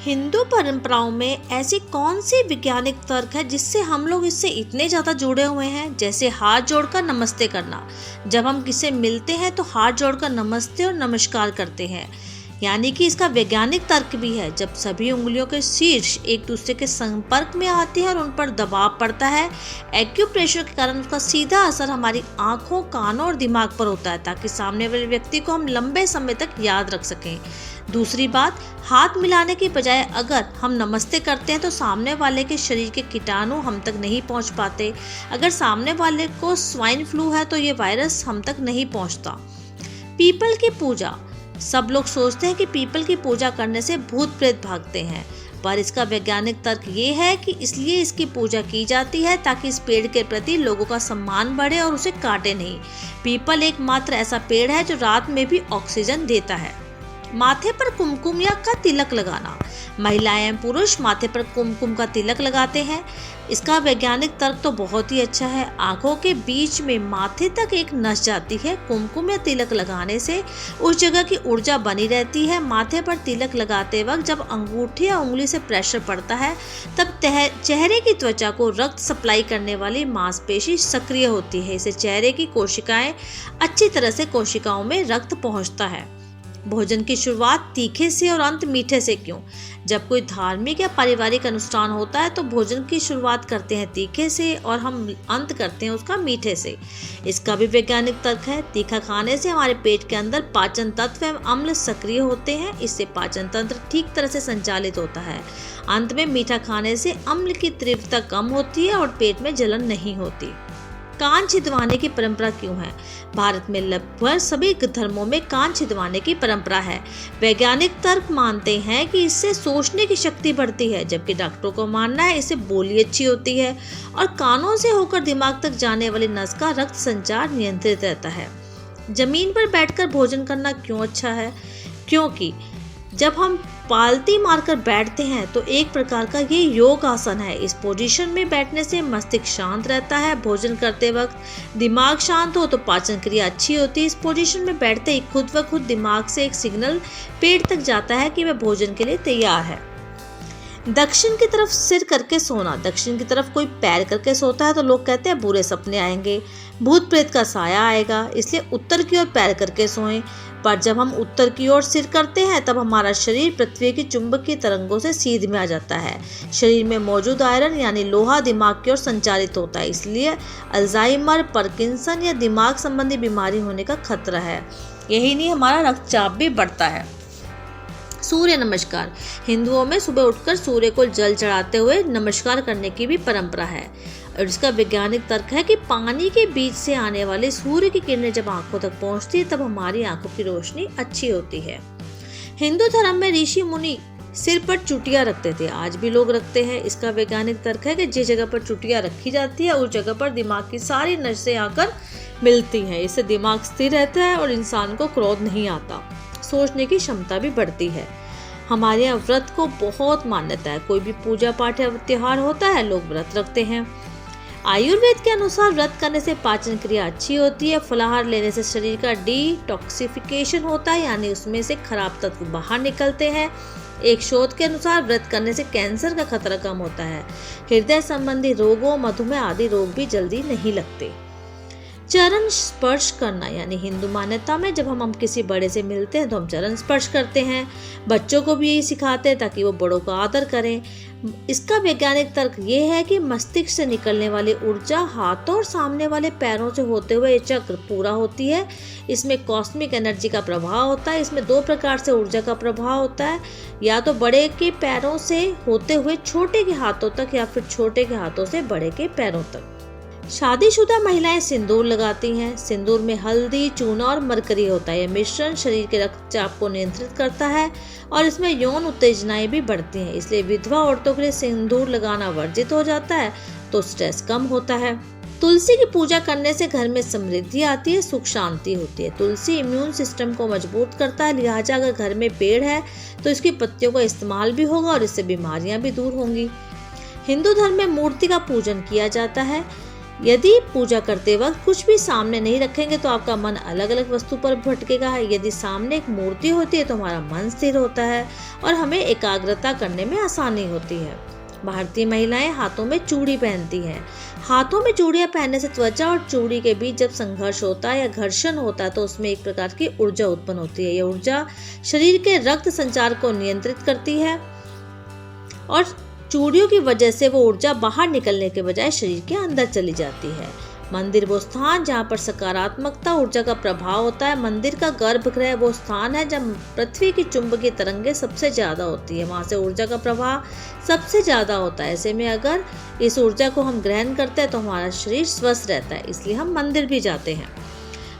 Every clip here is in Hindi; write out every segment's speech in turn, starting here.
हिंदू परंपराओं में ऐसी कौन सी वैज्ञानिक तर्क है जिससे हम लोग इससे इतने ज़्यादा जुड़े हुए हैं? जैसे हाथ जोड़कर नमस्ते करना। जब हम किसी मिलते हैं तो हाथ जोड़कर नमस्ते और नमस्कार करते हैं, यानी कि इसका वैज्ञानिक तर्क भी है। जब सभी उंगलियों के शीर्ष एक दूसरे के संपर्क में आती है और उन पर दबाव पड़ता है, एक्यूप्रेशर के कारण उसका सीधा असर हमारी आँखों, कानों और दिमाग पर होता है, ताकि सामने वाले व्यक्ति को हम लंबे समय तक याद रख सकें। दूसरी बात, हाथ मिलाने की बजाय अगर हम नमस्ते करते हैं तो सामने वाले के शरीर के कीटाणु हम तक नहीं पहुंच पाते। अगर सामने वाले को स्वाइन फ्लू है तो ये वायरस हम तक नहीं पहुंचता। पीपल की पूजा। सब लोग सोचते हैं कि पीपल की पूजा करने से भूत प्रेत भागते हैं, पर इसका वैज्ञानिक तर्क ये है कि इसलिए इसकी पूजा की जाती है ताकि इस पेड़ के प्रति लोगों का सम्मान बढ़े और उसे काटे नहीं। पीपल एकमात्र ऐसा पेड़ है जो रात में भी ऑक्सीजन देता है। माथे पर कुमकुम या का तिलक लगाना। महिलाएं एवं पुरुष माथे पर कुमकुम का तिलक लगाते हैं। इसका वैज्ञानिक तर्क तो बहुत ही अच्छा है। आंखों के बीच में माथे तक एक नस जाती है। कुमकुम या तिलक लगाने से उस जगह की ऊर्जा बनी रहती है। माथे पर तिलक लगाते वक्त जब अंगूठी या उंगली से प्रेशर पड़ता है तब चेहरे की त्वचा को रक्त सप्लाई करने वाली मांसपेशी सक्रिय होती है। इससे चेहरे की कोशिकाएं अच्छी तरह से कोशिकाओं में रक्त पहुंचता है। भोजन की शुरुआत तीखे से और अंत मीठे से क्यों? जब कोई धार्मिक या पारिवारिक अनुष्ठान होता है तो भोजन की शुरुआत करते हैं तीखे से और हम अंत करते हैं उसका मीठे से। इसका भी वैज्ञानिक तर्क है। तीखा खाने से हमारे पेट के अंदर पाचन तत्व एवं अम्ल सक्रिय होते हैं। इससे पाचन तंत्र ठीक तरह से संचालित होता है। अंत में मीठा खाने से अम्ल की तीव्रता कम होती है और पेट में जलन नहीं होती। कान छिदवाने की परंपरा क्यों है? भारत में लगभग सभी धर्मों में कान छिदवाने की परंपरा है। वैज्ञानिक तर्क मानते हैं कि इससे सोचने की शक्ति बढ़ती है, जबकि डॉक्टरों को मानना है इससे बोली अच्छी होती है और कानों से होकर दिमाग तक जाने वाली नस का रक्त संचार नियंत्रित रहता है। जमीन पर बैठकर भोजन करना क्यों अच्छा है? क्योंकि जब हम पालती मारकर बैठते हैं तो एक प्रकार का ये योग आसन है। इस पोजीशन में बैठने से मस्तिष्क शांत रहता है। भोजन करते वक्त दिमाग शांत हो तो पाचन क्रिया अच्छी होती है। इस पोजीशन में बैठते ही खुद व खुद दिमाग से एक सिग्नल पेट तक जाता है कि वह भोजन के लिए तैयार है। दक्षिण की तरफ सिर करके सोना। दक्षिण की तरफ कोई पैर करके सोता है तो लोग कहते हैं बुरे सपने आएंगे, भूत प्रेत का साया आएगा, इसलिए उत्तर की ओर पैर करके सोएं। पर जब हम उत्तर की ओर सिर करते हैं तब हमारा शरीर पृथ्वी की चुंबकीय तरंगों से सीध में आ जाता है। शरीर में मौजूद आयरन यानी लोहा दिमाग की ओर संचारित होता है, इसलिए अल्जाइमर, पार्किंसन या दिमाग संबंधी बीमारी होने का खतरा है। यही नहीं, हमारा रक्तचाप भी बढ़ता है। सूर्य नमस्कार। हिंदुओं में सुबह उठकर सूर्य को जल चढ़ाते हुए नमस्कार करने की भी परंपरा है और इसका वैज्ञानिक तर्क है कि पानी के बीच से आने वाले सूर्य की किरणें जब आंखों तक पहुंचती है तब हमारी आंखों की रोशनी अच्छी होती है। हिंदू धर्म में ऋषि मुनि सिर पर चुटिया रखते थे, आज भी लोग रखते हैं। इसका वैज्ञानिक तर्क है कि जिस जगह पर चुटिया रखी जाती है उस जगह पर दिमाग की सारी नसें आकर मिलती हैं। इससे दिमाग स्थिर रहता है और इंसान को क्रोध नहीं आता। सोचने की क्षमता भी बढ़ती है। हमारे यहाँ व्रत को बहुत मान्यता है। कोई भी पूजा पाठ या त्योहार होता है लोग व्रत रखते हैं। आयुर्वेद के अनुसार व्रत करने से पाचन क्रिया अच्छी होती है। फलाहार लेने से शरीर का डिटॉक्सिफिकेशन होता है, यानी उसमें से खराब तत्व बाहर निकलते हैं। एक शोध के अनुसार व्रत करने से कैंसर का खतरा कम होता है। हृदय संबंधी रोगों, मधुमेह आदि रोग भी जल्दी नहीं लगते। चरण स्पर्श करना, यानी हिंदू मान्यता में जब हम किसी बड़े से मिलते हैं तो हम चरण स्पर्श करते हैं। बच्चों को भी यही सिखाते हैं ताकि वो बड़ों का आदर करें। इसका वैज्ञानिक तर्क ये है कि मस्तिष्क से निकलने वाली ऊर्जा हाथों और सामने वाले पैरों से होते हुए ये चक्र पूरा होती है। इसमें कॉस्मिक एनर्जी का प्रभाव होता है। इसमें दो प्रकार से ऊर्जा का प्रभाव होता है, या तो बड़े के पैरों से होते हुए छोटे के हाथों तक या फिर छोटे के हाथों से बड़े के पैरों तक। शादीशुदा महिलाएं सिंदूर लगाती हैं। सिंदूर में हल्दी, चूना और मरकरी होता है। यह मिश्रण शरीर के रक्तचाप को नियंत्रित करता है और इसमें यौन उत्तेजनाएं भी बढ़ती हैं। इसलिए विधवा औरतों के लिए सिंदूर लगाना वर्जित हो जाता है तो स्ट्रेस कम होता है। तुलसी की पूजा करने से घर में समृद्धि आती है, सुख शांति होती है। तुलसी इम्यून सिस्टम को मजबूत करता है, लिहाजा अगर घर में पेड़ है तो इसकी पत्तियों का इस्तेमाल भी होगा और इससे बीमारियां भी दूर होंगी। हिंदू धर्म में मूर्ति का पूजन किया जाता है। यदि पूजा करते वक्त कुछ भी सामने नहीं रखेंगे तो आपका मन अलग अलग वस्तु पर भटकेगा। यदि सामने एक मूर्ति होती है तो हमारा मन स्थिर होता है और हमें एकाग्रता करने में आसानी होती है। भारतीय महिलाएं हाथों में चूड़ी पहनती हैं। हाथों में चूड़ियां पहनने से त्वचा और चूड़ी के बीच जब संघर्ष होता है या घर्षण होता है तो उसमें एक प्रकार की ऊर्जा उत्पन्न होती है। यह ऊर्जा शरीर के रक्त संचार को नियंत्रित करती है और चूड़ियों की वजह से वो ऊर्जा बाहर निकलने के बजाय शरीर के अंदर चली जाती है। मंदिर वो स्थान जहाँ पर सकारात्मकता ऊर्जा का प्रभाव होता है। मंदिर का गर्भगृह वो स्थान है जब पृथ्वी की चुंबकीय तरंगें सबसे ज्यादा होती है, वहां से ऊर्जा का प्रभाव सबसे ज्यादा होता है। ऐसे में अगर इस ऊर्जा को हम ग्रहण करते हैं तो हमारा शरीर स्वस्थ रहता है, इसलिए हम मंदिर भी जाते हैं।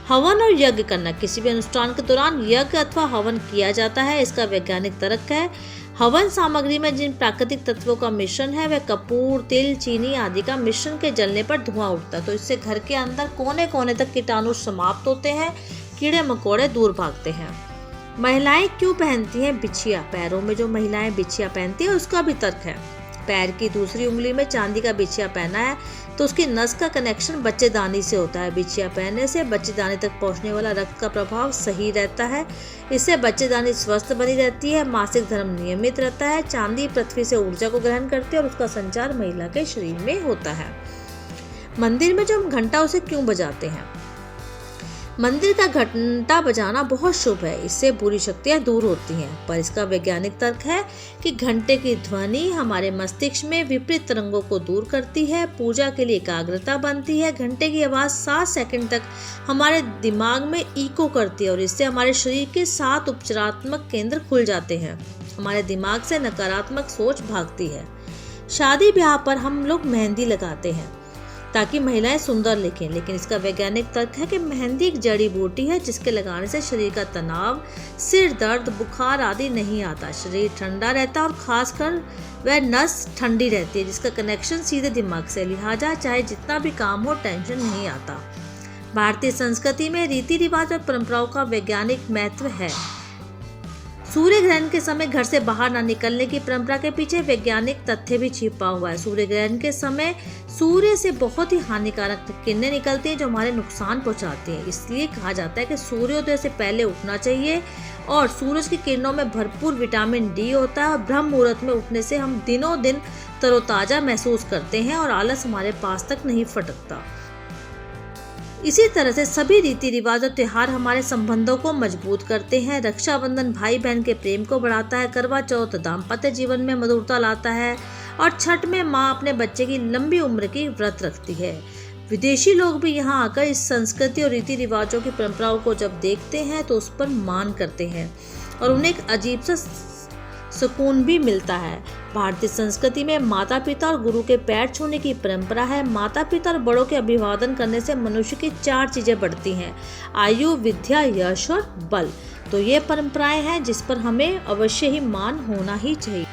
हवन और यज्ञ करना, किसी भी अनुष्ठान के दौरान यज्ञ अथवा हवन किया जाता है। इसका वैज्ञानिक तर्क है हवन सामग्री में जिन प्राकृतिक तत्वों का मिश्रण है वह कपूर, तिल, चीनी आदि का मिश्रण के जलने पर धुआं उठता है, तो इससे घर के अंदर कोने कोने तक कीटाणु समाप्त होते हैं, कीड़े मकोड़े दूर भागते हैं। महिलाएं क्यों पहनती हैं बिछिया? पैरों में जो महिलाएं बिछिया पहनती है उसका भी तर्क है। पैर की दूसरी उंगली में चांदी का बिछिया पहना है तो उसकी नस का कनेक्शन बच्चेदानी से होता है। बिछिया पहनने से बच्चेदानी तक पहुंचने वाला रक्त का प्रभाव सही रहता है, इससे बच्चेदानी स्वस्थ बनी रहती है। मासिक धर्म नियमित रहता है। चांदी पृथ्वी से ऊर्जा को ग्रहण करती है और उसका संचार महिला के शरीर में होता है। मंदिर में जो हम घंटा उसे क्यों बजाते हैं? मंदिर का घंटा बजाना बहुत शुभ है, इससे बुरी शक्तियां दूर होती हैं। पर इसका वैज्ञानिक तर्क है कि घंटे की ध्वनि हमारे मस्तिष्क में विपरीत तरंगों को दूर करती है, पूजा के लिए एकाग्रता बनती है। घंटे की आवाज़ 7 सेकंड तक हमारे दिमाग में इको करती है और इससे हमारे शरीर के 7 उपचारात्मक केंद्र खुल जाते हैं। हमारे दिमाग से नकारात्मक सोच भागती है। शादी ब्याह पर हम लोग मेहंदी लगाते हैं ताकि महिलाएं सुंदर दिखें, लेकिन इसका वैज्ञानिक तर्क है कि मेहंदी एक जड़ी बूटी है जिसके लगाने से शरीर का तनाव, सिर दर्द, बुखार आदि नहीं आता। शरीर ठंडा रहता है और खासकर वह नस ठंडी रहती है जिसका कनेक्शन सीधे दिमाग से, लिहाजा चाहे जितना भी काम हो टेंशन नहीं आता। भारतीय संस्कृति में रीति रिवाज और परंपराओं का वैज्ञानिक महत्व है। सूर्य ग्रहण के समय घर से बाहर न निकलने की परंपरा के पीछे वैज्ञानिक तथ्य भी छिपा हुआ है। सूर्य ग्रहण के समय सूर्य से बहुत ही हानिकारक किरणें निकलती हैं जो हमारे नुकसान पहुंचाती हैं। इसलिए कहा जाता है कि सूर्योदय से पहले उठना चाहिए और सूरज की किरणों में भरपूर विटामिन डी होता है और ब्रह्म मुहूर्त में उठने से हम दिनों दिन तरोताजा महसूस करते हैं और आलस हमारे पास तक नहीं फटकता। इसी तरह से सभी रीति रिवाज और त्योहार हमारे संबंधों को मजबूत करते हैं। रक्षाबंधन भाई बहन के प्रेम को बढ़ाता है, करवा चौथ दाम्पत्य जीवन में मधुरता लाता है और छठ में माँ अपने बच्चे की लंबी उम्र की व्रत रखती है। विदेशी लोग भी यहाँ आकर इस संस्कृति और रीति रिवाजों की परंपराओं को जब देखते हैं तो उस पर मान करते हैं और उन्हें एक अजीब सा सुकून भी मिलता है। भारतीय संस्कृति में माता पिता और गुरु के पैर छूने की परंपरा है। माता पिता और बड़ों के अभिवादन करने से मनुष्य की 4 चीजें बढ़ती हैं: आयु, विद्या, यश और बल। तो ये परंपराएं हैं जिस पर हमें अवश्य ही मान होना ही चाहिए।